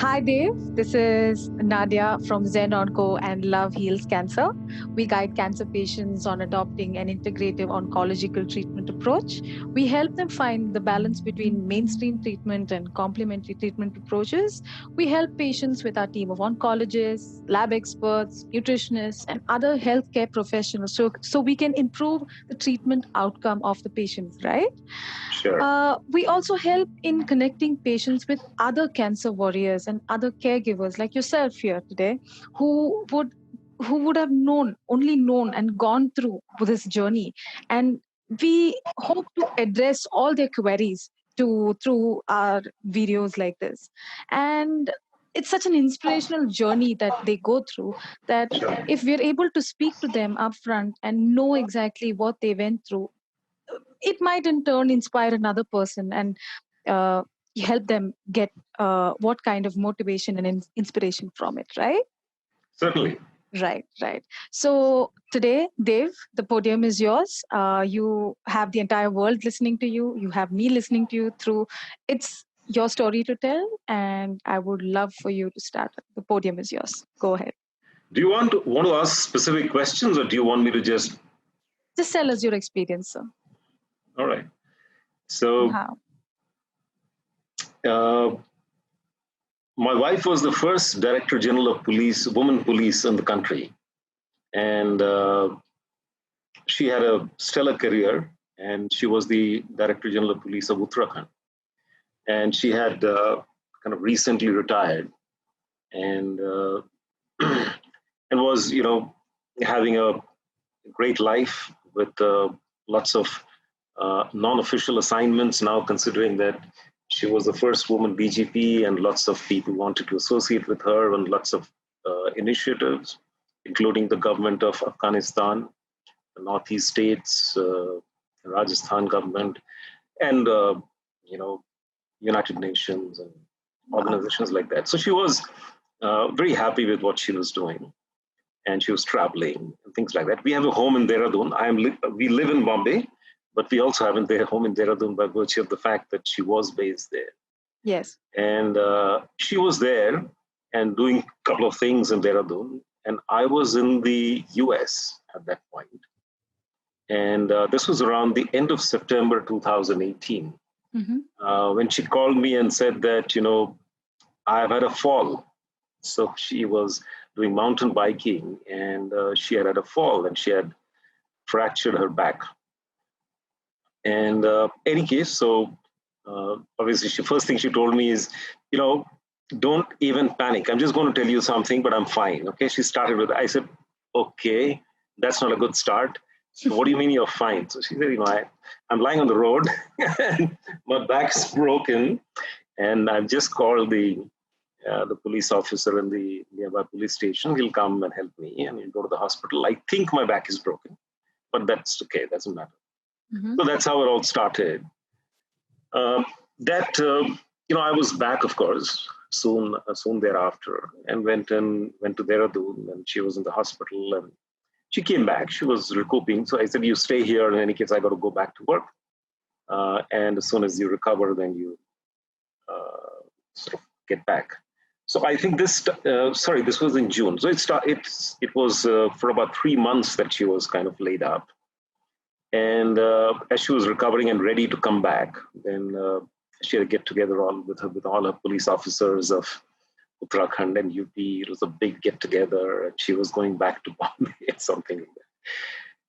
Hi, Dave. This is Nadia from Zen Onco and Love Heals Cancer. We guide cancer patients on adopting an integrative oncological treatment approach. We help them find the balance between mainstream treatment and complementary treatment approaches. We help patients with our team of oncologists, lab experts, nutritionists, and other healthcare professionals so we can improve the treatment outcome of the patients, right? Sure. We also help in connecting patients with other cancer warriors and other caregivers like yourself here today, who would have only known and gone through this journey. And we hope to address all their queries through our videos like this. And it's such an inspirational journey that they go through, that Sure. if we're able to speak to them upfront and know exactly what they went through, it might in turn inspire another person and uh, help them get what kind of motivation and inspiration from it, right? Certainly. Right. So today, Dave, the podium is yours. You have the entire world listening to you. You have me listening to you through. It's your story to tell, and I would love for you to start. The podium is yours. Go ahead. Do you want to ask specific questions, or do you want me to just? Just tell us your experience, sir. All right. So, How? My wife was the first Director General of Police, woman police in the country, and she had a stellar career. And she was the Director General of Police of Uttarakhand, and she had kind of recently retired, and and was having a great life with lots of non-official assignments now, considering that she was the first woman BGP and lots of people wanted to associate with her on lots of initiatives, including the government of Afghanistan, the Northeast states, Rajasthan government, and United Nations and organizations like that. So she was very happy with what she was doing, and she was traveling and things like that. We have a home in Dehradun. We live in Bombay, but we also have a home in Dehradun by virtue of the fact that she was based there. Yes. And she was there and doing a couple of things in Dehradun, and I was in the US at that point. And this was around the end of September 2018, when she called me and said that, I've had a fall. So she was doing mountain biking, and she had a fall, and she had fractured her back. And any case, so obviously, first thing she told me is, don't even panic. I'm just going to tell you something, but I'm fine. Okay. She started with, I said, okay, that's not a good start. So what do you mean you're fine? So she said, I'm lying on the road and my back's broken, and I've just called the police officer in the nearby police station. He'll come and help me, and he'll go to the hospital. I think my back is broken, but that's okay. Doesn't matter. So that's how it all started. I was back, of course, soon thereafter, and went to Dehradun, and she was in the hospital, and she came back. She was recouping. So I said, you stay here. In any case, I got to go back to work. And as soon as you recover, then you sort of get back. So I think this was in June. So it was for about 3 months that she was kind of laid up. And as she was recovering and ready to come back, then she had a get together with all her police officers of Uttarakhand and UP. It was a big get together, and she was going back to Bombay or something like that.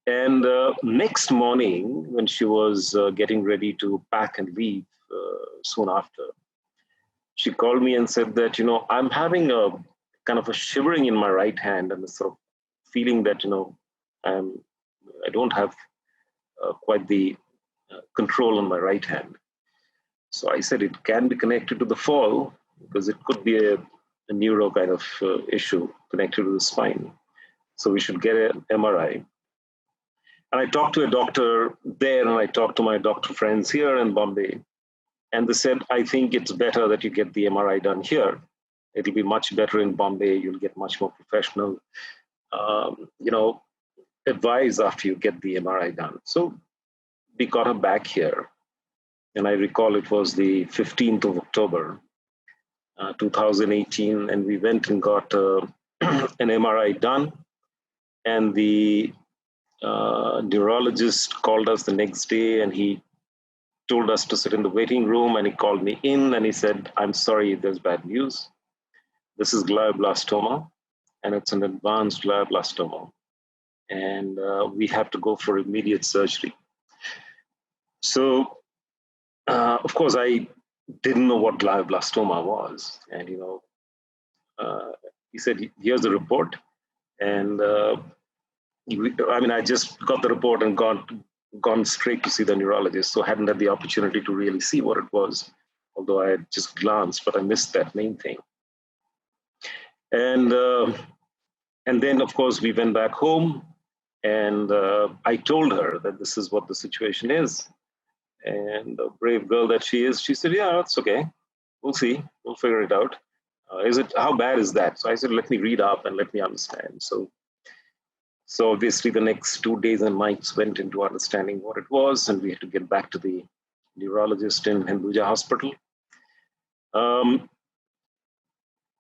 And next morning, when she was getting ready to pack and leave soon after, she called me and said that, I'm having a kind of a shivering in my right hand and a sort of feeling that, I don't have quite the control on my right hand. So I said it can be connected to the fall, because it could be a neuro kind of issue connected to the spine. So we should get an MRI. And I talked to a doctor there, and I talked to my doctor friends here in Bombay. And they said, I think it's better that you get the MRI done here. It'll be much better in Bombay. You'll get much more professional, advice after you get the MRI done. So we got her back here. And I recall it was the 15th of October. 2018, and we went and got an MRI done. And the neurologist called us the next day, and he told us to sit in the waiting room, and he called me in and he said, "I'm sorry, there's bad news. This is glioblastoma, and it's an advanced glioblastoma, and we have to go for immediate surgery." So, of course, I didn't know what glioblastoma was. And, he said, "Here's the report." And I just got the report and gone straight to see the neurologist. So I hadn't had the opportunity to really see what it was, although I had just glanced, but I missed that main thing. And then, of course, we went back home, and I told her that this is what the situation is. And the brave girl that she is, she said, "Yeah, that's okay. We'll see. We'll figure it out. How bad is that?" So I said, "Let me read up and let me understand." So obviously the next 2 days and nights went into understanding what it was, and we had to get back to the neurologist in Hinduja Hospital.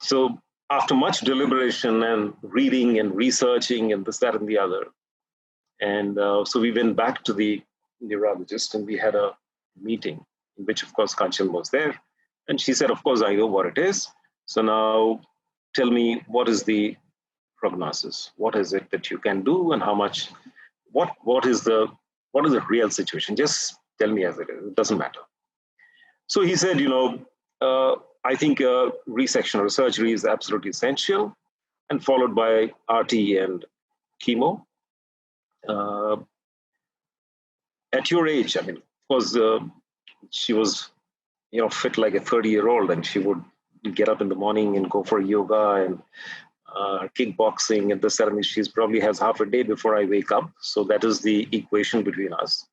So after much deliberation and reading and researching and this, that, and the other, and so we went back to the neurologist and we had a meeting in which, of course, Kanchan was there. And she said, "Of course, I know what it is. So now tell me, what is the prognosis? What is it that you can do, and how much? What is the real situation? Just tell me as it is. It doesn't matter." So he said, "I think resection or surgery is absolutely essential, and followed by RT and chemo. At your age, of course, she was, fit like a 30-year-old, and she would get up in the morning and go for yoga and kickboxing and this, and she probably has half a day before I wake up. So that is the equation between us.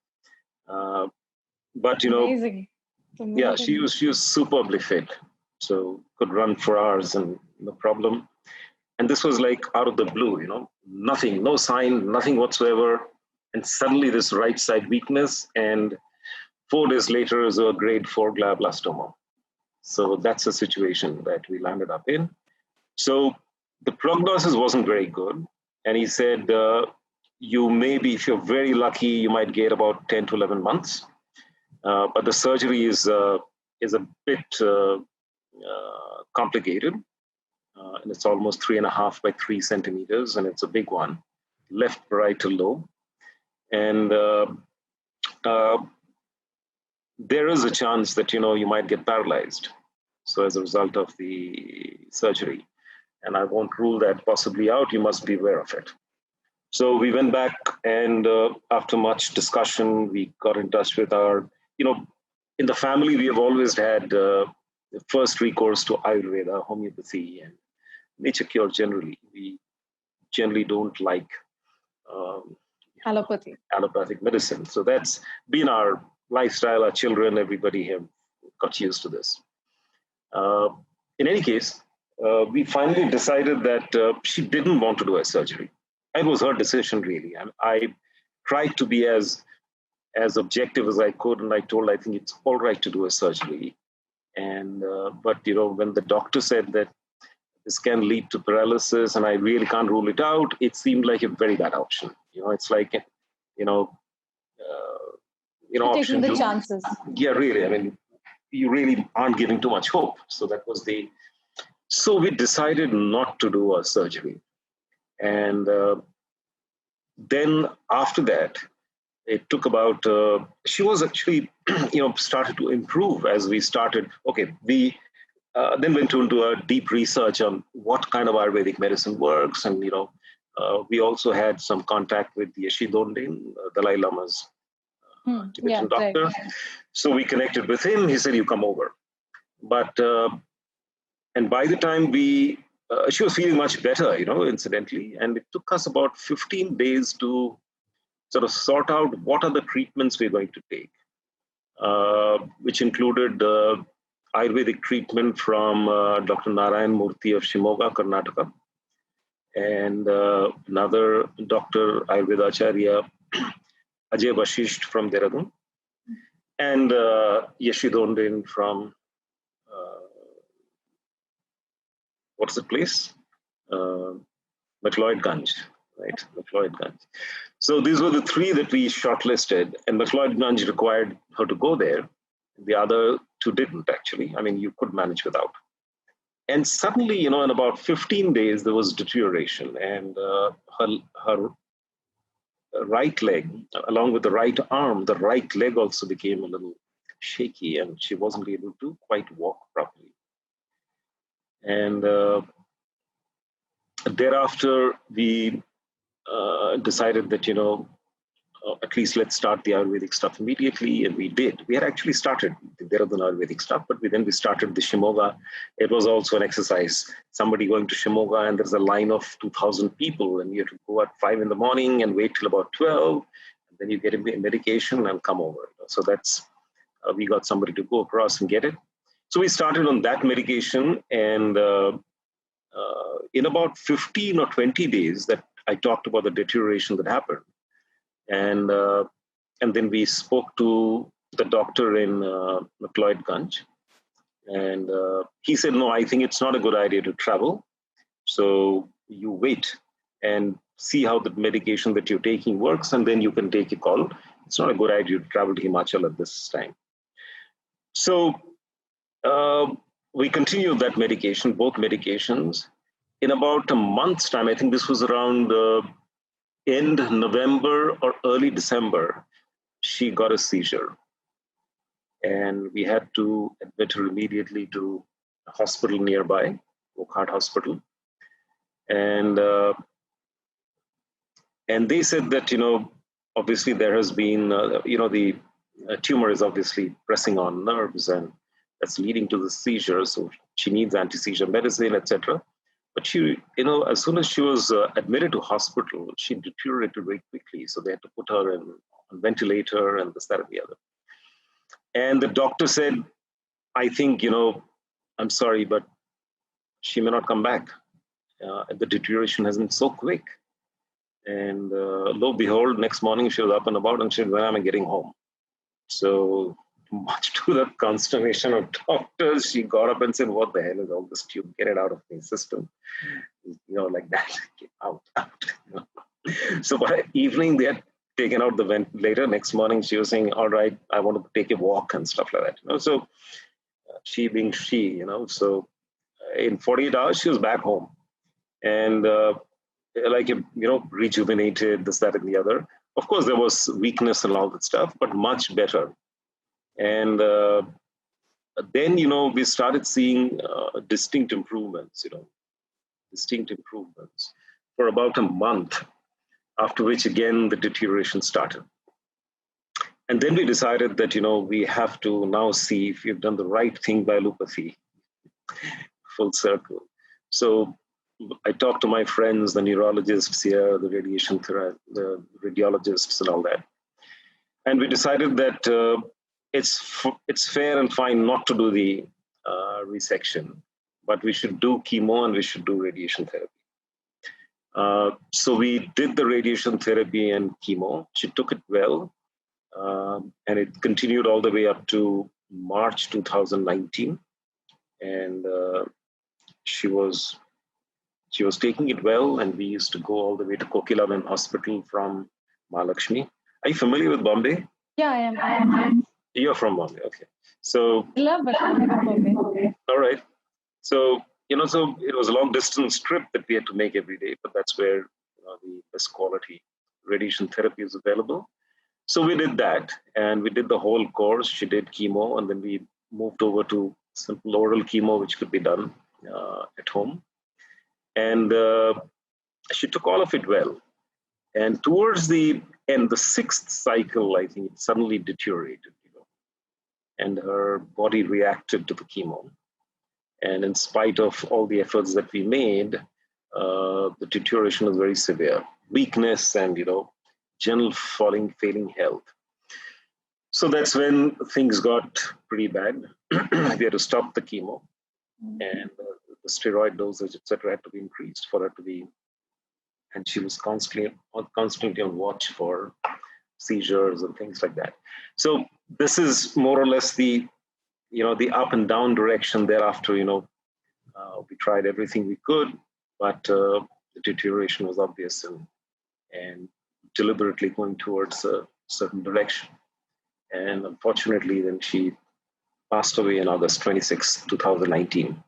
But Amazing. yeah, she was superbly fit, so could run for hours and no problem. And this was like out of the blue, nothing, no sign, nothing whatsoever. And suddenly this right side weakness, and 4 days later is a grade 4 glioblastoma. So that's the situation that we landed up in. So the prognosis wasn't very good. And he said, you may be, if you're very lucky, you might get about 10 to 11 months. But the surgery is a bit complicated. And it's almost 3.5 by 3 centimeters, and it's a big one, left parietal lobe. And there is a chance that, you might get paralyzed. So as a result of the surgery, and I won't rule that possibly out, you must be aware of it. So we went back, and after much discussion, we got in touch with our, in the family, we have always had first recourse to Ayurveda, homeopathy, and nature cure generally. We generally don't like allopathic medicine. So that's been our lifestyle. Our children, everybody have got used to this. In any case, we finally decided that she didn't want to do a surgery. It was her decision, really. And I tried to be as objective as I could, and I told her, I think it's all right to do a surgery. And but when the doctor said that this can lead to paralysis, and I really can't rule it out, it seemed like a very bad option. It's like, taking the chances. Yeah, really. You really aren't giving too much hope. So that was so we decided not to do a surgery. And then after that, it took about, she was actually, started to improve as we started. Okay, we then went into a deep research on what kind of Ayurvedic medicine works. And, we also had some contact with Yeshi Dondin, Dalai Lama's Tibetan doctor. Right. So we connected with him. He said, "You come over." But, and by the time she was feeling much better, incidentally. And it took us about 15 days to sort of sort out what are the treatments we're going to take, which included Ayurvedic treatment from Dr. Narayan Murthy of Shimoga, Karnataka, and another Dr. Ayurveda Acharya, Ajay Vashisht from Dehradun, and Yeshi Dondin from what's the place? Uh, McLeodganj, right? McLeodganj. So these were the three that we shortlisted, and McLeodganj required her to go there. The other two didn't actually. I mean, you could manage without. And suddenly, in about 15 days, there was deterioration, and her right leg, along with the right arm, the right leg also became a little shaky, and she wasn't able to quite walk properly. And thereafter, we decided that, at least let's start the Ayurvedic stuff immediately. And we did. We had actually started the Dehradun Ayurvedic stuff, but we started the Shimoga. It was also an exercise. Somebody going to Shimoga, and there's a line of 2,000 people, and you have to go at 5 in the morning and wait till about 12. And then you get a medication and come over. So that's, we got somebody to go across and get it. So we started on that medication, and in about 15 or 20 days that I talked about the deterioration that happened. And then we spoke to the doctor in McLeodganj, and he said, no, I think it's not a good idea to travel. So you wait and see how the medication that you're taking works, and then you can take a call. It's not a good idea to travel to Himachal at this time. So we continued that medication, both medications. In about a month's time, I think this was around end November or early December, she got a seizure. And we had to admit her immediately to a hospital nearby, Wokhart Hospital. And they said that, obviously there has been, the tumor is obviously pressing on nerves, and that's leading to the seizure. So she needs anti-seizure medicine, etc. But she, as soon as she was admitted to hospital, she deteriorated very quickly. So they had to put her on a ventilator and this, that, and the other. And the doctor said, I think, I'm sorry, but she may not come back. The deterioration has been so quick. And lo and behold, next morning she was up and about and she said, when am I getting home? So much to the consternation of doctors, she got up and said, what the hell is all this tube? Get it out of my system. Like that. Get out. So by evening, they had taken out the ventilator. Next morning, she was saying, all right, I want to take a walk and stuff like that. So she being she, so in 48 hours, she was back home. And rejuvenated, this, that, and the other. Of course, there was weakness and all that stuff, but much better. And then, we started seeing distinct improvements, for about a month, after which, again, the deterioration started. And then we decided that, we have to now see if we've done the right thing by allopathy, full circle. So I talked to my friends, the neurologists here, the radiation therapy, the radiologists and all that. And we decided that it's fair and fine not to do the resection, but we should do chemo and we should do radiation therapy. So we did the radiation therapy and chemo. She took it well, and it continued all the way up to March 2019. And she was taking it well, and we used to go all the way to Kokilavan Hospital from Mahalakshmi. Are you familiar with Bombay? Yeah, I am. You're from Bombay, okay. So, but I'm from Bombay. All right. So, so it was a long distance trip that we had to make every day, but that's where the best quality radiation therapy is available. So we did that, and we did the whole course. She did chemo, and then we moved over to simple oral chemo, which could be done at home. And she took all of it well. And towards the end, the 6th cycle, I think it suddenly deteriorated, and her body reacted to the chemo. And in spite of all the efforts that we made, the deterioration was very severe. Weakness and, general failing health. So that's when things got pretty bad. We had to stop the chemo, and the steroid dosage, etc., had to be increased for her to be. And she was constantly on watch for seizures and things like that. So this is more or less the, the up and down direction thereafter, We tried everything we could, but the deterioration was obvious and deliberately going towards a certain direction. And unfortunately, then she passed away in August 26, 2019.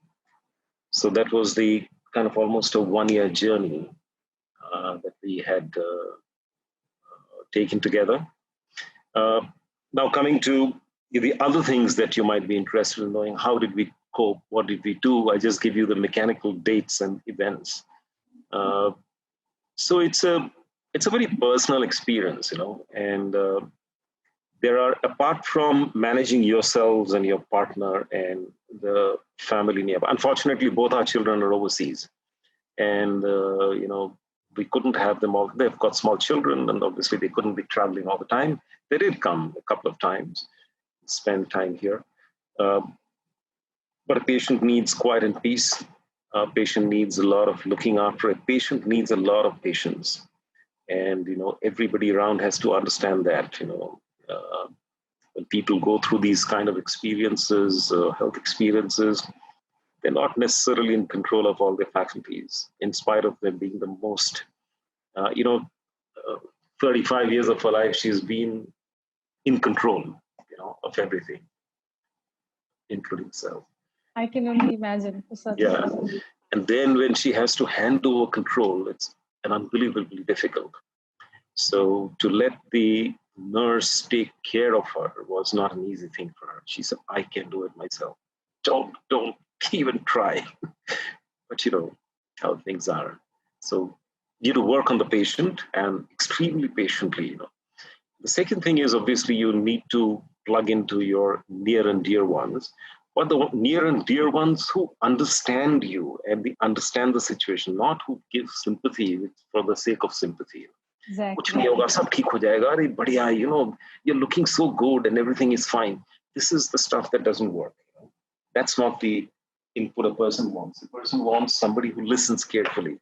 So that was the kind of almost a 1-year journey that we had taken together. Now, coming to the other things that you might be interested in knowing, how did we cope? What did we do? I just give you the mechanical dates and events. So it's a very personal experience, and there are, apart from managing yourselves and your partner and the family nearby. Unfortunately, both our children are overseas, and we couldn't have them all. They've got small children, and obviously they couldn't be traveling all the time. They did come a couple of times, spend time here. But a patient needs quiet and peace. A patient needs a lot of looking after. A patient needs a lot of patience. And, everybody around has to understand that, when people go through these kind of experiences, health experiences, they're not necessarily in control of all their faculties, in spite of them being the most, 35 years of her life, she's been in control, of everything, including self. I can only imagine. Yeah. And then when she has to hand over control, it's an unbelievably difficult. So to let the nurse take care of her was not an easy thing for her. She said, I can do it myself. Don't even try. But how things are. So you have to work on the patient, and extremely patiently. The second thing is, obviously, you need to plug into your near and dear ones, but the near and dear ones who understand you and they understand the situation, not who give sympathy for the sake of sympathy. Exactly. You're looking so good and everything is fine. This is the stuff that doesn't work. That's not the input a person wants. A person wants somebody who listens carefully,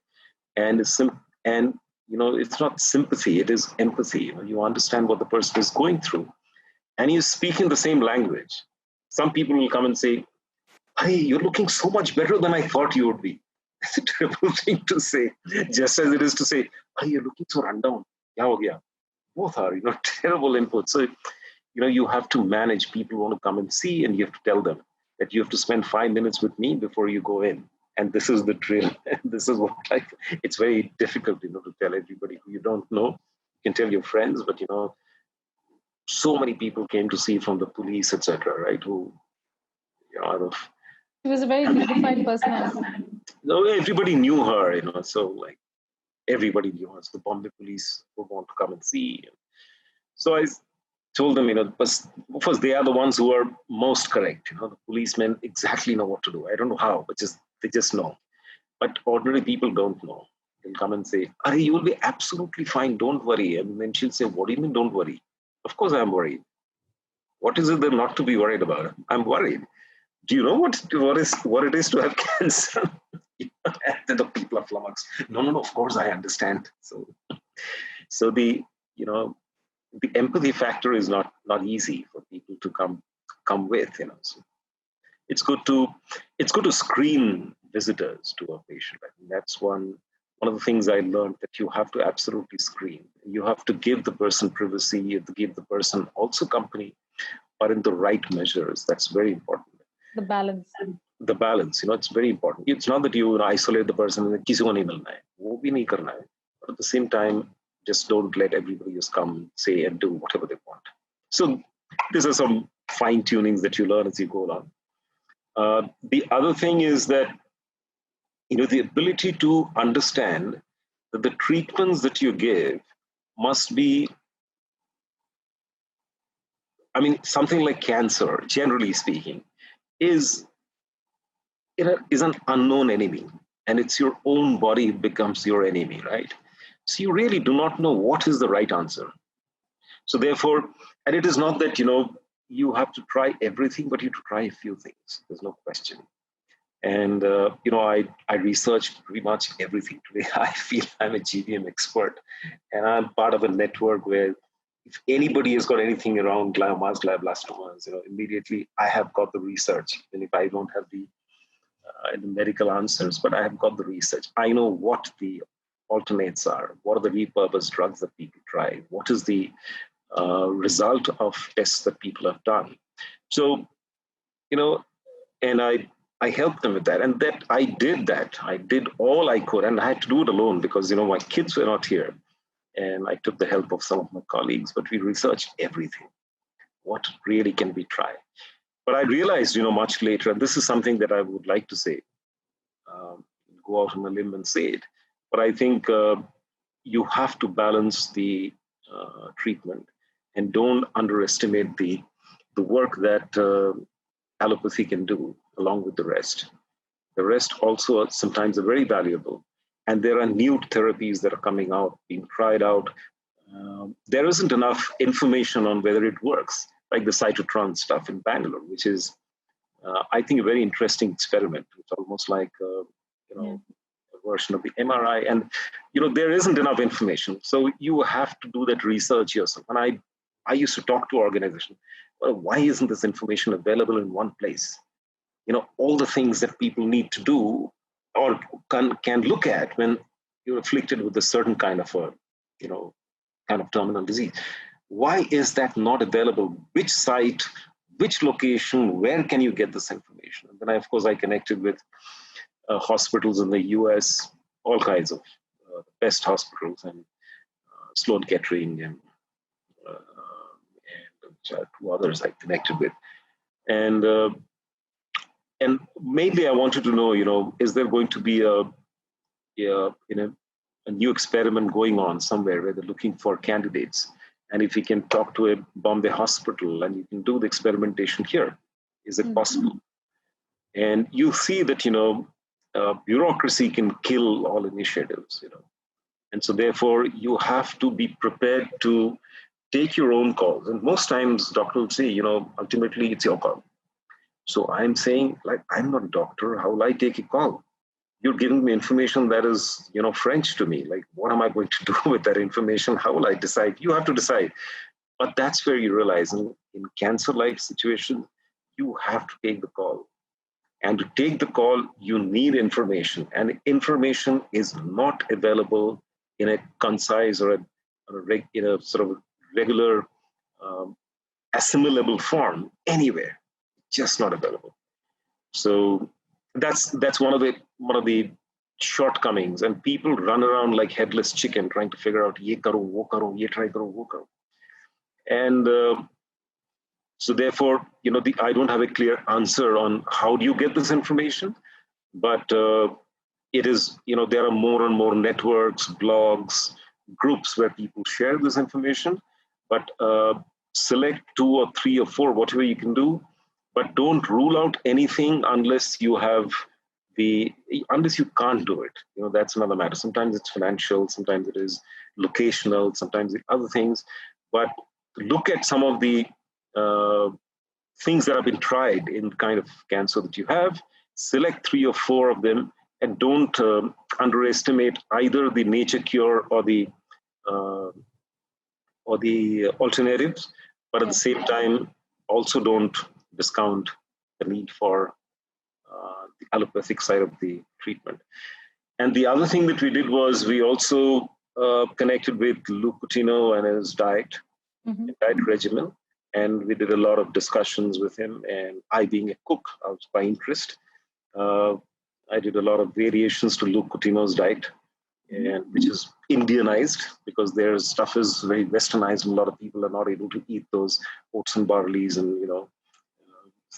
and it's not sympathy, it is empathy. You understand what the person is going through, and you speak in the same language. Some people will come and say, hey, you're looking so much better than I thought you would be. That's a terrible thing to say, just as it is to say, hey, you're looking so rundown. Yeah. Both are, terrible input. So, you have to manage. People want to come and see, and you have to tell them that you have to spend 5 minutes with me before you go in. And this is the drill. This is what it's very difficult, to tell everybody who you don't know. You can tell your friends, but, so many people came to see from the police, etc., right? Who, out of... She was a very dignified personality. No, everybody knew her, so everybody knew her. So the Bombay police would want to come and see. So I told them, first they are the ones who are most correct. The policemen exactly know what to do. I don't know how, but they just know. But ordinary people don't know. They'll come and say, Ari, you will be absolutely fine. Don't worry. And then she'll say, what do you mean don't worry? Of course I'm worried. What is it there not to be worried about? I'm worried. Do you know what it is to have cancer? And then the people are flummoxed. No, of course I understand. So the empathy factor is not easy for people to come with. So it's good to screen visitors to a patient. I think that's one of the things I learned, that you have to absolutely screen. You have to give the person privacy. You have to give the person also company, but in the right measures. That's very important. The balance. It's very important. It's not that you isolate the person and kisi ko nahi milna hai. Wo bhi nahi karna hai. But at the same time, just don't let everybody just come, say, and do whatever they want. So these are some fine tunings that you learn as you go along. The other thing is that, the ability to understand that the treatments that you give must be, something like cancer, generally speaking, is an unknown enemy, and it's your own body becomes your enemy, right? So you really do not know what is the right answer. So therefore, and it is not that, you have to try everything, but you have to try a few things. There's no question. And, I researched pretty much everything today. I feel I'm a GBM expert, and I'm part of a network where if anybody has got anything around gliomas, glioblastomas, immediately I have got the research. And if I don't have the the medical answers, but I have got the research. I know what the alternates are, what are the repurposed drugs that people try, what is the result of tests that people have done. So, and I helped them with that. And that I did that. I did all I could, and I had to do it alone because, my kids were not here. And I took the help of some of my colleagues, but we researched everything. What really can we try? But I realized, much later, and this is something that I would like to say, go out on a limb and say it. But I think you have to balance the treatment and don't underestimate the work that allopathy can do along with the rest. The rest also sometimes are very valuable. And there are new therapies that are coming out, being tried out. There isn't enough information on whether it works, like the cytotron stuff in Bangalore, which is, I think, a very interesting experiment. It's almost like, a version of the MRI. And, there isn't enough information. So you have to do that research yourself. And I used to talk to organizations, well, why isn't this information available in one place? All the things that people need to do or can look at when you're afflicted with a certain kind of terminal disease. Why is that not available? Which site, which location, where can you get this information? And then, of course, I connected with hospitals in the US, all kinds of best hospitals, and Sloan Kettering and two others I connected with. And mainly I wanted to know, is there going to be a new experiment going on somewhere where they're looking for candidates? And if you can talk to a Bombay hospital and you can do the experimentation here, is it possible? And you see that, bureaucracy can kill all initiatives, And so therefore you have to be prepared to take your own calls. And most times doctors will say, ultimately it's your call. So I'm saying, I'm not a doctor. How will I take a call? You're giving me information that is, French to me. Like, what am I going to do with that information? How will I decide? You have to decide. But that's where you realize in cancer-like situations, you have to take the call. And to take the call, you need information. And information is not available in a concise or in a sort of regular, assimilable form anywhere. Just not available. So that's one of the shortcomings, and people run around like headless chicken trying to figure out ye karo, wo karo, ye try karo, wo karo. And so therefore, I don't have a clear answer on how do you get this information, but it is, there are more and more networks, blogs, groups where people share this information, but select 2 or 3 or 4, whatever you can do. But don't rule out anything unless you can't do it. That's another matter. Sometimes it's financial, sometimes it is locational, sometimes it's other things. But look at some of the things that have been tried in the kind of cancer that you have, select 3 or 4 of them, and don't underestimate either the nature cure or the alternatives. But at the same time, also don't discount the need for the allopathic side of the treatment. And the other thing that we did was we also connected with Lou Coutinho and his diet regimen. And we did a lot of discussions with him. And I, being a cook, I was by interest. I did a lot of variations to Lou Coutinho's diet, and which is Indianized because their stuff is very westernized and a lot of people are not able to eat those oats and barleys and,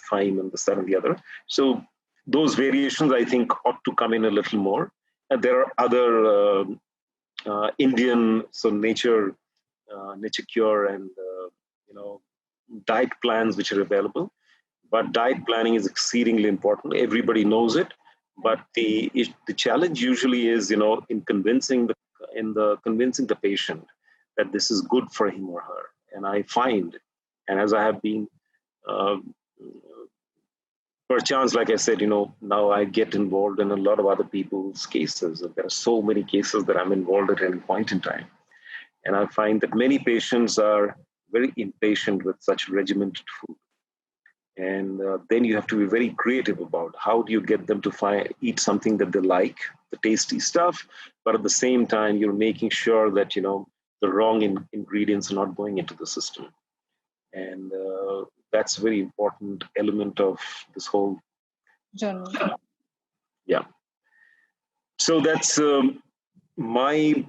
thyme and this, that, and the other. So those variations, I think, ought to come in a little more. And there are other Indian, so nature cure and, diet plans which are available. But diet planning is exceedingly important. Everybody knows it. But the challenge usually is, in convincing the patient that this is good for him or her. And I find, and as I have been, perchance, like I said, now I get involved in a lot of other people's cases. And there are so many cases that I'm involved at any point in time. And I find that many patients are very impatient with such regimented food. And then you have to be very creative about how do you get them to eat something that they like, the tasty stuff, but at the same time, you're making sure that, the wrong ingredients are not going into the system. And that's a very important element of this whole journey. Yeah. So that's my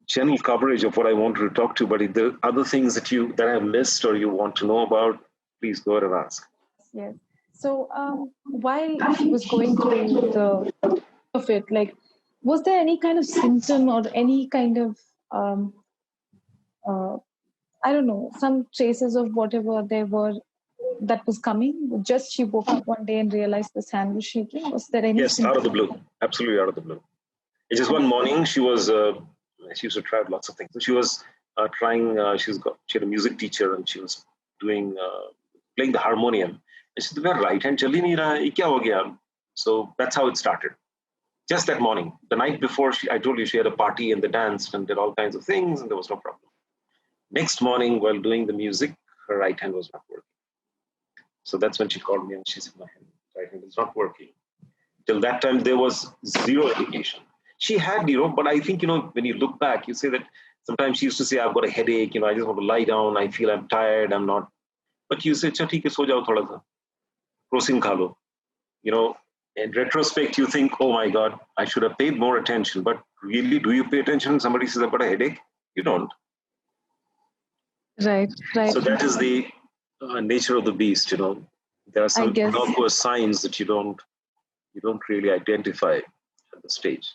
general coverage of what I wanted to talk to. But if there are other things that I missed or you want to know about, please go ahead and ask. Yes. So while she was going through the of it, like, was there any kind of symptom or any kind of uh, I don't know, some traces of whatever there were that was coming? Just she woke up one day and realized this hand was shaking. Was there any Yes, out of symptom? the blue. Absolutely out of the blue. It's just one morning she used to try lots of things. So she was she had a music teacher and she was doing playing the harmonium. And she said, "मेरा right hand चल ही नहीं रहा है, ये क्या हो गया?" So that's how it started. Just that morning, the night before, I told you she had a party and they danced and did all kinds of things and there was no problem. Next morning, while doing the music, her right hand was not working. So that's when she called me and she said, "My right hand is not working." Till that time, there was zero indication. She had, but I think, when you look back, you say that sometimes she used to say, "I've got a headache, I just want to lie down, I feel I'm tired, I'm not." But you say, "Cha, theek hai, so jao thoda sa. Prosin kha lo." In retrospect, you think, "Oh my God, I should have paid more attention." But really, do you pay attention when somebody says, "I've got a headache"? You don't. Right. So that is the nature of the beast. There are some innocuous signs that you don't really identify at the stage.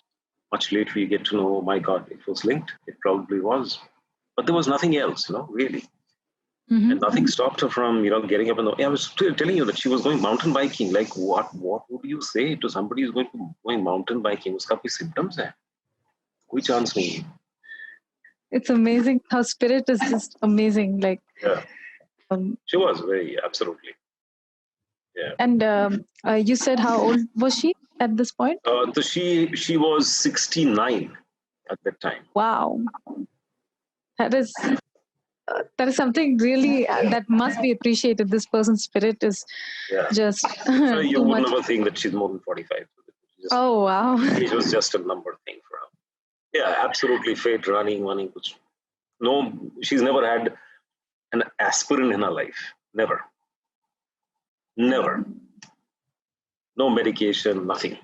Much later, you get to know, oh my God, it was linked. It probably was, but there was nothing else, really. Mm-hmm. And nothing stopped her from, getting up. I was telling you that she was going mountain biking. Like, what would you say to somebody who's going mountain biking? Uska koi symptoms hai? Koi chance nahi. It's amazing. Her spirit is just amazing. Like, yeah, she was very absolutely. Yeah. And you said how old was she at this point? So she was 69 at that time. Wow, that is something really that must be appreciated. This person's spirit is just so you would much. never think that she's more than 45. Oh wow, it was just a number thing for her. Yeah, absolutely fit, running. No, she's never had an aspirin in her life. Never. No medication, nothing.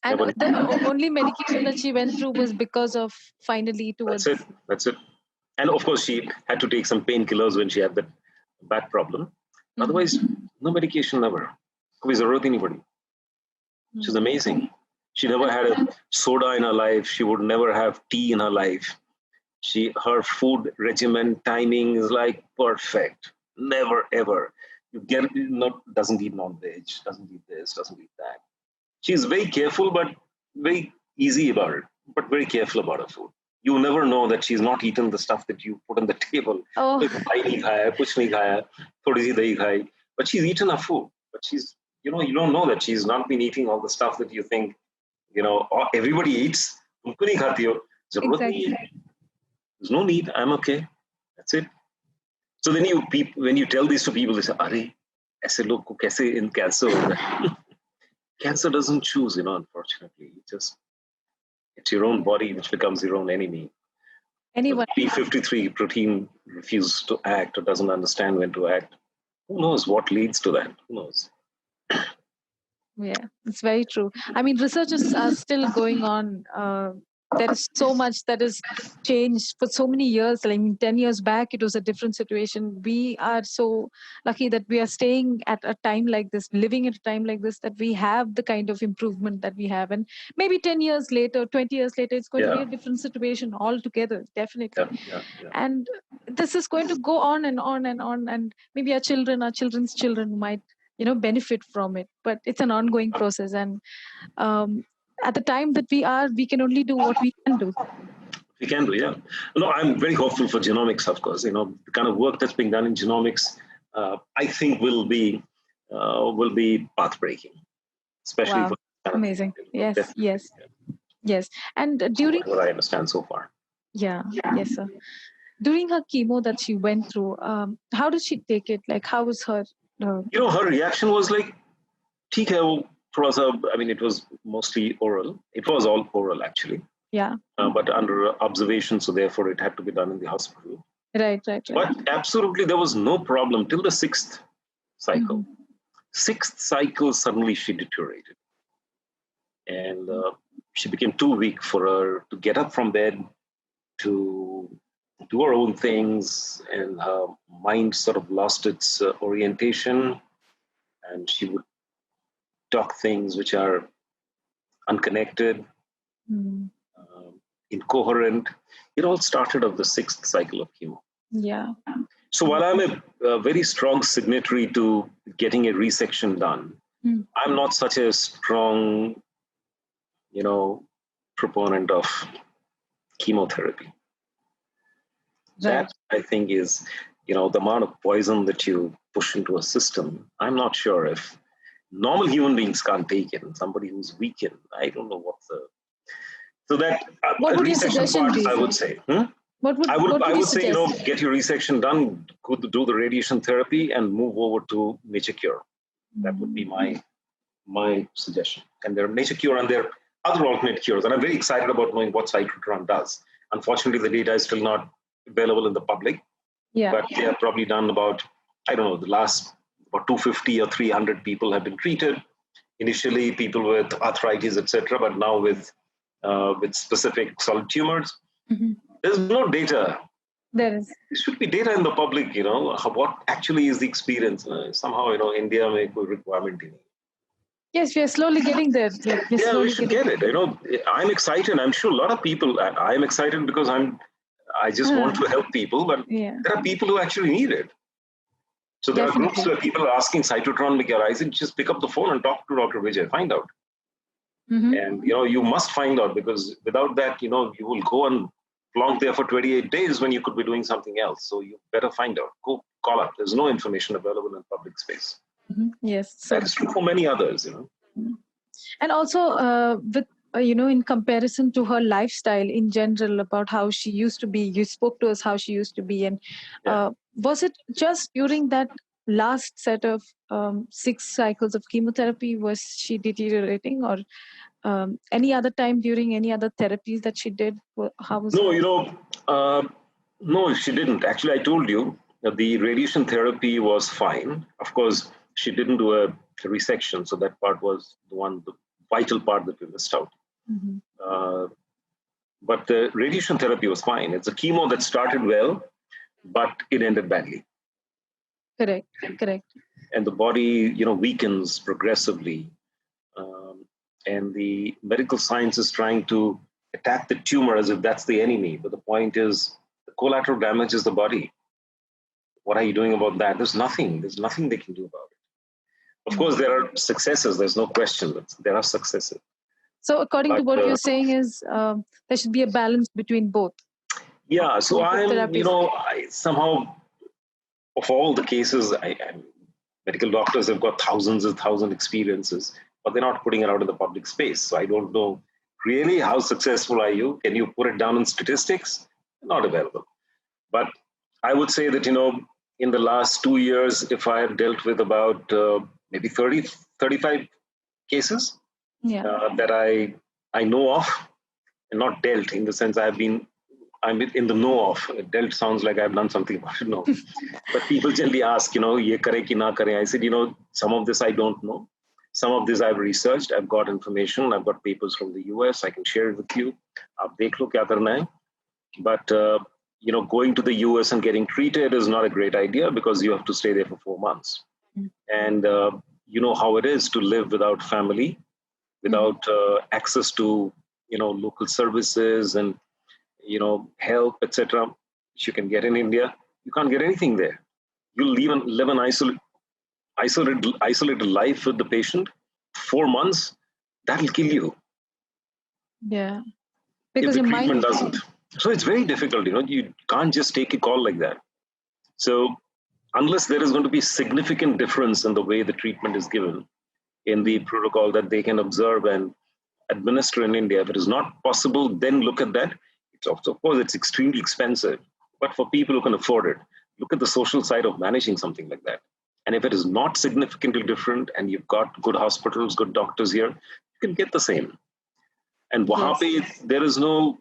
And the only medication that she went through was because of finally towards. That's it. And of course, she had to take some painkillers when she had that back problem. Mm-hmm. Otherwise, no medication, never. She's amazing. She never had a soda in her life. She would never have tea in her life. Her food regimen timing is like perfect. Never ever. Doesn't eat non-veg, doesn't eat this, doesn't eat that. She's very careful, but very easy about it, but very careful about her food. You never know that she's not eaten the stuff that you put on the table. But she's eaten her food. But she's, you don't know that she's not been eating all the stuff that you think, everybody eats. Exactly. There's no need. I'm okay. That's it. So then when you tell this to people, they say, "Arey, aise log ko kaise in cancer ho raha?" Cancer doesn't choose, unfortunately. It's your own body which becomes your own enemy. Anyone. P53 protein refuses to act or doesn't understand when to act. Who knows what leads to that? Who knows? Yeah, it's very true. I mean, researchers are still going on. There is so much that has changed for so many years. Like 10 years back, it was a different situation. We are so lucky that we are staying at a time like this, living at a time like this, that we have the kind of improvement that we have. And maybe 10 years later, 20 years later, it's going to be a different situation altogether, definitely. Yeah. And this is going to go on and on and on. And maybe our children's children might benefit from it, but it's an ongoing process. And at the time that we can only do what we can do. We can do, yeah. No, I'm very hopeful for genomics, of course. The kind of work that's being done in genomics, I think will be path-breaking, especially for amazing. Yes. And during what I understand so far. Yeah. Yes, sir. During her chemo that she went through, how did she take it? Like, how was her? Her reaction was like, "ठीक है वो थोड़ा सा." I mean, it was mostly oral. It was all oral actually. Yeah. But under observation, so therefore it had to be done in the hospital. Right. But absolutely, there was no problem till the sixth cycle. Mm-hmm. Sixth cycle, suddenly she deteriorated. And she became too weak for her to get up from bed, to do her own things, and her mind sort of lost its orientation, and she would talk things which are unconnected, incoherent. It all started of the sixth cycle of chemo. Yeah. So while I'm a very strong signatory to getting a resection done, I'm not such a strong, proponent of chemotherapy. Right. That, I think, is, the amount of poison that you push into a system. I'm not sure if normal human beings can't take it, and somebody who's weakened, I don't know what the. So that what would your resection suggestion part, be? I would say. What would I you would say, suggest? get your resection done, do the radiation therapy, and move over to nature cure. That would be my suggestion. And there are nature cure and there are other alternate cures. And I'm very excited about knowing what cyclotron does. Unfortunately, the data is still not available in the public. Yeah. But they have probably done about, I don't know, the last about 250 or 300 people have been treated. Initially, people with arthritis, etc., but now with specific solid tumors. There's no data. There is. There should be data in the public, what actually is the experience. Somehow, India may be a requirement. Yes, we are slowly getting there. We should get it. I'm excited. I'm sure a lot of people. I'm excited because I just want to help people, but there are people who actually need it. So there are groups where people are asking cytotron mechanism. Just pick up the phone and talk to Dr. Vijay. Find out. And you must find out, because without that, you will go and plonk there for 28 days when you could be doing something else. So you better find out. Go call up. There's no information available in public space. Yes, that is true for many others. And also with in comparison to her lifestyle in general, about how she used to be. You spoke to us how she used to be, and was it just during that last set of 6 cycles of chemotherapy was she deteriorating, or any other time during any other therapies that she did? How was no, she didn't. Actually, I told you that the radiation therapy was fine. Of course, she didn't do a resection, so that part was the vital part that we missed out. But the radiation therapy was fine. It's a chemo that started well, but it ended badly. Correct. And the body, weakens progressively. And the medical science is trying to attack the tumor as if that's the enemy. But the point is, the collateral damage is the body. What are you doing about that? There's nothing they can do about it. Of course, there are successes. There's no question. There are successes. So according to what you're saying is there should be a balance between both. Yeah. So I somehow, of all the cases, medical doctors have got thousands and thousands of experiences, but they're not putting it out in the public space. So I don't know really how successful are you? Can you put it down in statistics? Not available. But I would say that, in the last 2 years, if I have dealt with about maybe 30, 35 cases that I know of, and not dealt in the sense I'm in the know of. Dealt sounds like I've done something about it. No. But people generally ask, ye kare ki na kare. I said, some of this I don't know. Some of this I've researched. I've got information. I've got papers from the US. I can share it with you. Aap dekh lo kya karna hai. But, going to the US and getting treated is not a great idea, because you have to stay there for 4 months. And you know how it is to live without family, without access to, local services and, help, etc. You can get in India. You can't get anything there. You live an isolated life with the patient. 4 months, that'll kill you. Yeah. Because if the treatment doesn't. So it's very difficult, you can't just take a call like that. So unless there is going to be significant difference in the way the treatment is given in the protocol that they can observe and administer in India, if it is not possible, then look at that. Of course, it's extremely expensive. But for people who can afford it, look at the social side of managing something like that. And if it is not significantly different and you've got good hospitals, good doctors here, you can get the same. And wahan Yes. pe, there is no,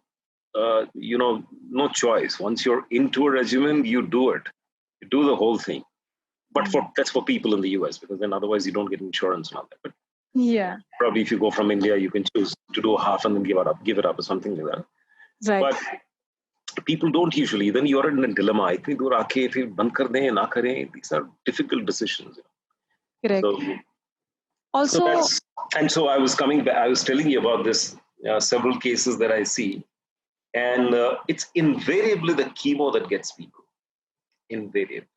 no choice. Once you're into a regimen, you do it. You do the whole thing. But that's for people in the US, because then otherwise you don't get insurance and all that. But Yeah. probably if you go from India, you can choose to do half and then give it up or something like that. Right. But people don't usually. Then you're in a dilemma. इतनी दूर आके फिर बंद कर दें ना करें. These are difficult decisions. Correct. So Also, that's, and so I was coming back. I was telling you about this several cases that I see, and it's invariably the chemo that gets people. Invariably,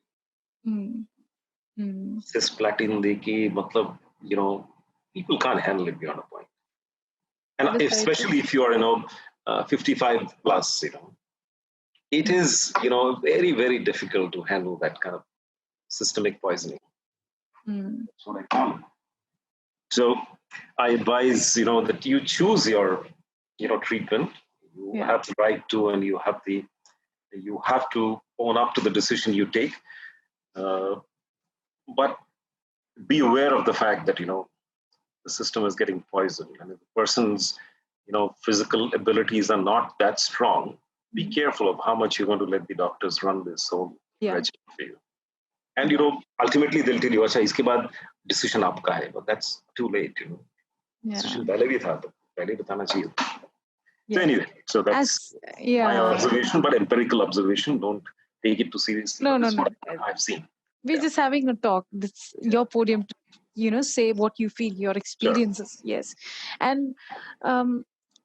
cisplatin deki, matlab, people can't handle it beyond a point. And especially if you are 55 plus, it is very, very difficult to handle that kind of systemic poisoning. That's what I found. So I advise that you choose your treatment. You have the right to, and you have to own up to the decision you take. But be aware of the fact that the system is getting poisoned, and if the person's physical abilities are not that strong, be careful of how much you're going to let the doctors run this whole regimen for you. And ultimately they'll tell you, "Acha, iske baad decision aapka hai," but that's too late. Decision pehle bhi tha, to pehle batana chahiye. So anyway, so that's my observation, but empirical observation. Don't take it too seriously. No. What I've seen. We're just having a talk. This your podium to say what you feel, your experiences. Sure. Yes, and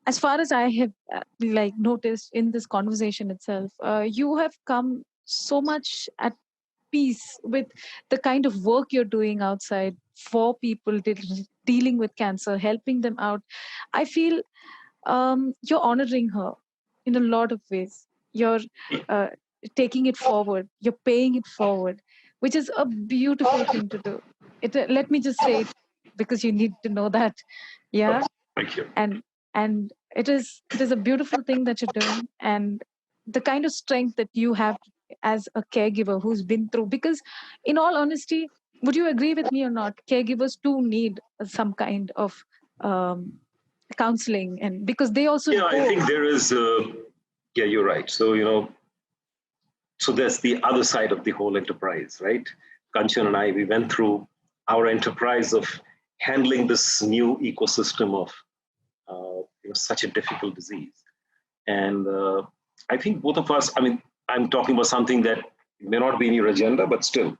as far as I have noticed in this conversation itself, you have come so much at peace with the kind of work you're doing outside for people dealing with cancer, helping them out. I feel you're honoring her in a lot of ways. You're taking it forward. You're paying it forward, which is a beautiful thing to do. Let me just say it because you need to know that. Yeah. Thank you. And it is a beautiful thing that you're doing, and the kind of strength that you have as a caregiver who's been through. Because, in all honesty, would you agree with me or not? Caregivers do need some kind of counseling, and because they also I think there is you're right. So so there's the other side of the whole enterprise, right? Kanchan and I, we went through our enterprise of handling this new ecosystem of such a difficult disease. And I think both of us, I'm talking about something that may not be in your agenda, but still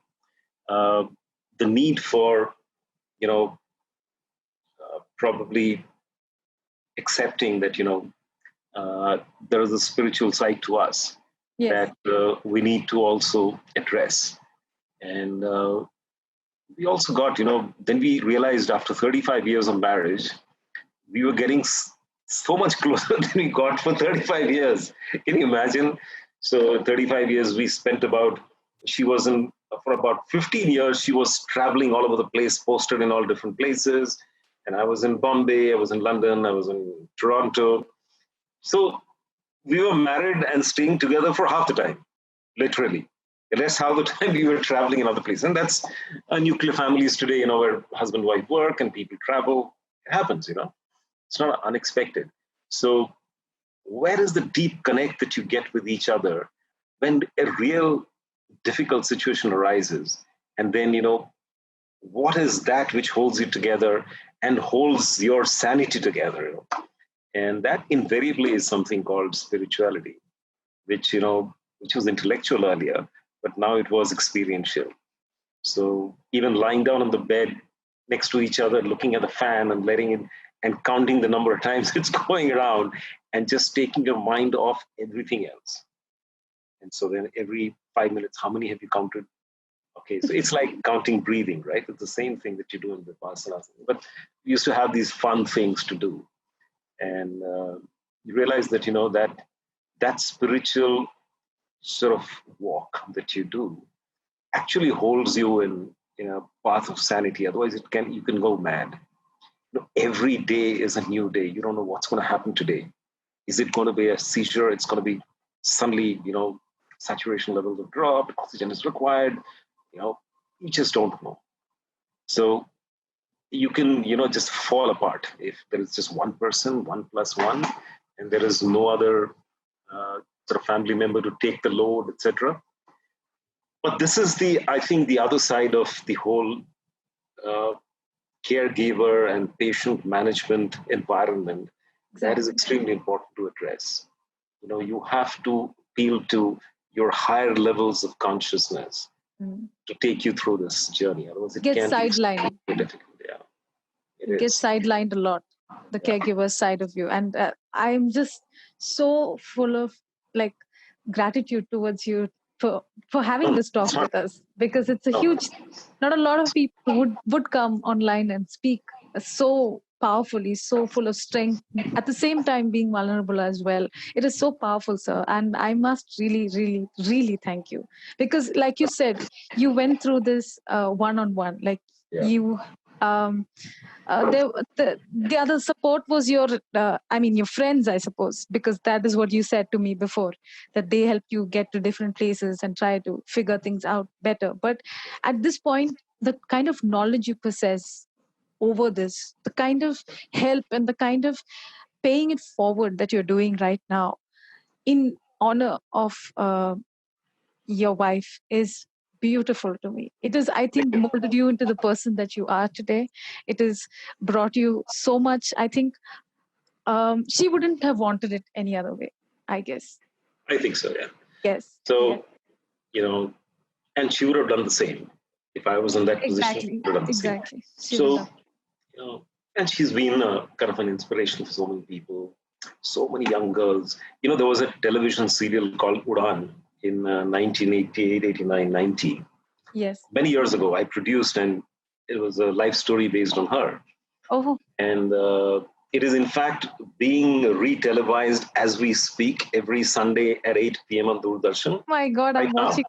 the need for probably accepting that there is a spiritual side to us that we need to also address. And we also got, then we realized after 35 years of marriage, we were getting so much closer than we got for 35 years. Can you imagine? So 35 years we spent for about 15 years, she was traveling all over the place, posted in all different places. And I was in Bombay, I was in London, I was in Toronto. So we were married and staying together for half the time, literally. The rest half the time we were traveling in other places. And that's nuclear families today, where husband, wife work and people travel. It happens, It's not unexpected. So where is the deep connect that you get with each other when a real difficult situation arises? And then, what is that which holds you together and holds your sanity together? And that invariably is something called spirituality, which was intellectual earlier, but now it was experiential. So even lying down on the bed next to each other, looking at the fan and letting it, and counting the number of times it's going around, and just taking your mind off everything else. And so then every 5 minutes, how many have you counted? Okay, so it's like counting breathing, right? It's the same thing that you do in the Vipassana. But we used to have these fun things to do. And you realize that, that spiritual sort of walk that you do actually holds you in a path of sanity. Otherwise, you can go mad. Every day is a new day. You don't know what's going to happen today. Is it going to be a seizure? It's going to be suddenly, saturation levels have dropped, oxygen is required. You just don't know. So you can, just fall apart if there is just one person, 1+1, and there is no other sort of family member to take the load, etc. But this is I think the other side of the whole uh, caregiver and patient management environment that is extremely important to address. You have to appeal to your higher levels of consciousness to take you through this journey. Otherwise, it Get can sidelined. be difficult. Yeah, you get sidelined a lot, the caregiver side of you. And I'm just so full of like gratitude towards you for having this talk with us, because it's a huge, not a lot of people would come online and speak so powerfully, so full of strength, at the same time being vulnerable as well. It is so powerful, sir. And I must really, really, really thank you, because like you said, you went through this one-on-one, like you the other support was your your friends, I suppose, because that is what you said to me before, that they helped you get to different places and try to figure things out better. But at this point, the kind of knowledge you possess over this, the kind of help and the kind of paying it forward that you're doing right now in honor of your wife is beautiful to me. It is, I think, molded you into the person that you are today. It has brought you so much. I think she wouldn't have wanted it any other way, I guess. I think so, yeah. Yes. So, and she would have done the same if I was in that position. She would have done the same. So, and she's been kind of an inspiration for so many people, so many young girls. There was a television serial called Udan in 1988, 89, 90. Yes. Many years ago, I produced, and it was a life story based on her. Oh. And it is, in fact, being re-televised as we speak every Sunday at 8 p.m. on Doordarshan. Oh my God, I'm watching.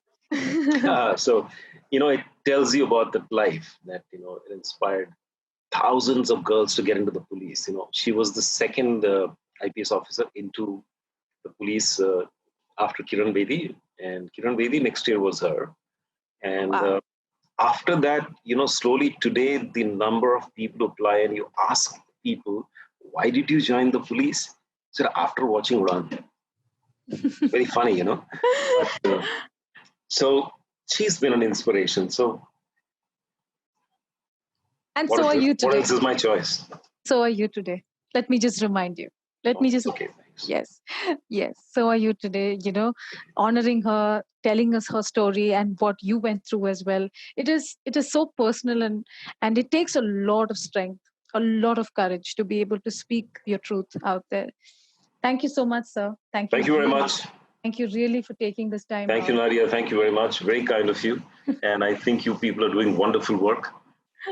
So, it tells you about that life that, it inspired thousands of girls to get into the police. She was the second IPS officer into the police after Kiran Bedi. And Kiran Bedi next year was her. And after that, slowly today, the number of people who apply, and you ask people, why did you join the police? So after watching Udan. Very funny, But, so she's been an inspiration. So, and so are you today. What else is my choice? So are you today. Let me just remind you. Okay, thanks. Yes. So are you today, honoring her, telling us her story and what you went through as well. It is so personal, and it takes a lot of strength, a lot of courage to be able to speak your truth out there. Thank you so much, sir. Thank you very much. Thank you really for taking this time. Thank you, Nadia. Thank you very much. Very kind of you. And I think you people are doing wonderful work.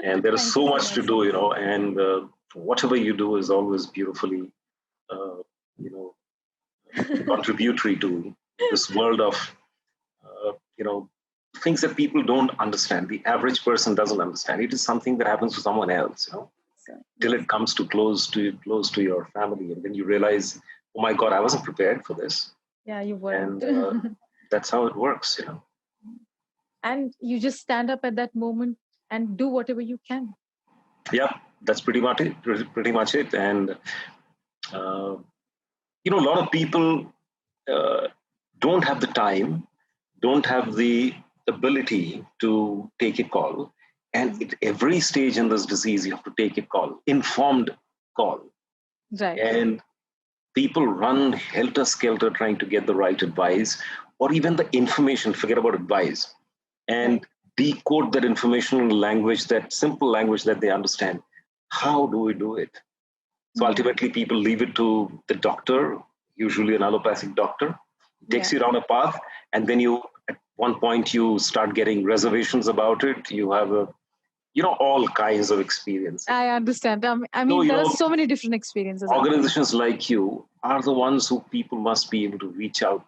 And there is so much to do, and whatever you do is always beautifully, contributory to this world of, things that people don't understand. The average person doesn't understand. It is something that happens to someone else, till it comes to close to your family. And then you realize, oh my God, I wasn't prepared for this. Yeah, you weren't. And that's how it works, And you just stand up at that moment and do whatever you can. Yeah, that's pretty much it. And a lot of people don't have the time, don't have the ability to take a call. And at every stage in this disease, you have to take a call, informed call. Right. And people run helter-skelter trying to get the right advice, or even the information, forget about advice, and decode that information in language, that simple language that they understand. How do we do it? So ultimately, people leave it to the doctor, usually an allopathic doctor. It takes you down a path, and then at one point, you start getting reservations about it. You have all kinds of experience. I understand. I mean, there are so many different experiences. Organizations like you are the ones who people must be able to reach out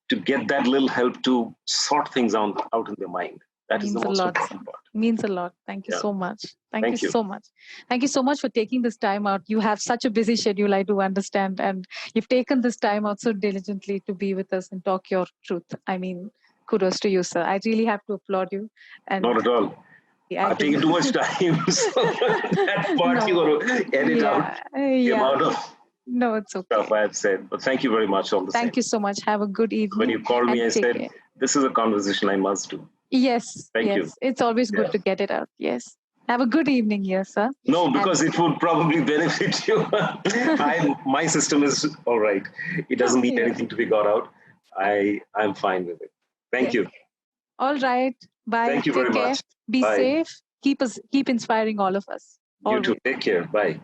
to get that little help to sort things out in their mind. That is the Means a most lot, sir. important part. Means a lot. Thank you Yeah. so much. Thank you Thank you. so much. Thank you so much for taking this time out. You have such a busy schedule, I do understand. And you've taken this time out so diligently to be with us and talk your truth. I mean, kudos to you, sir. I really have to applaud you. And Not at all. I I've do. taken too much time, so that part you No. got to edit out Yeah. the Yeah. amount of No, it's stuff okay. I have said. But thank you very much all the same. Thank you so much. Have a good When evening you called me, and I take said, care. this is a conversation I must do. Yes. Thank you. Yes. It's always good Yeah. to get it out. Yes. Have a good evening here, sir. No, because it would probably benefit you. My system is all right. It doesn't need Yeah. anything to be got out. I'm fine with it. Thank Yes. you. All right. Bye. Thank you Take very care. much. Be Bye. safe. Keep inspiring all of us. You too. Always. Take care. Bye.